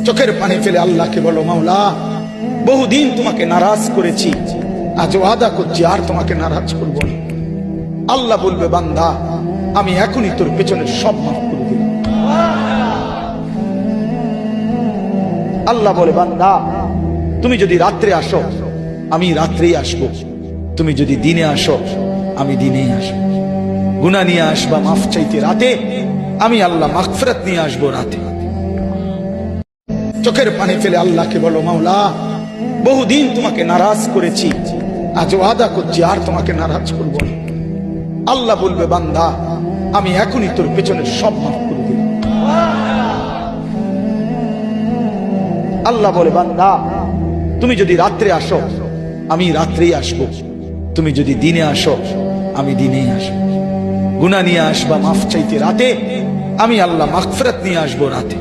চোখের পানি ফেলে আল্লাহকে বলো, মাওলা বহুদিন তোমাকে নারাজ করেছি, আজ ওয়াদা করছি আর তোমাকে নারাজ করব না। আল্লাহ বলবে, বান্দা আমি এখনই তোর পেছনের সব মাফ করে দিলাম। আল্লাহ বলে, বান্দা তুমি যদি রাত্রে আসো আমি রাত্রেই আসবো, তুমি যদি দিনে আসো আমি দিনেই আসবো। গুনাহ নিয়ে আসবা মাফ চাইতে রাতে, আমি আল্লাহ মাগফিরাত নিয়ে আসবো রাতে। চোখের পানি ফেলে আল্লাহকে বলো, মাওলা বহুদিন তোমাকে নারাজ করেছি, আজ ওয়াদা করছি আর তোমাকে নারাজ করব না। আল্লাহ বলবে, বান্দা আমি এখনই তোর পেছনের সব মাফ করে দিলাম। আল্লাহ বলে, বান্দা তুমি যদি রাত্রে আসো আমি রাত্রেই আসবো, তুমি যদি দিনে আসো আমি দিনেই আসবো। গুনাহ নিয়ে আসবা মাফ চাইতে রাতে, আমি আল্লাহ মাগফিরাত নিয়ে আসবো রাতে।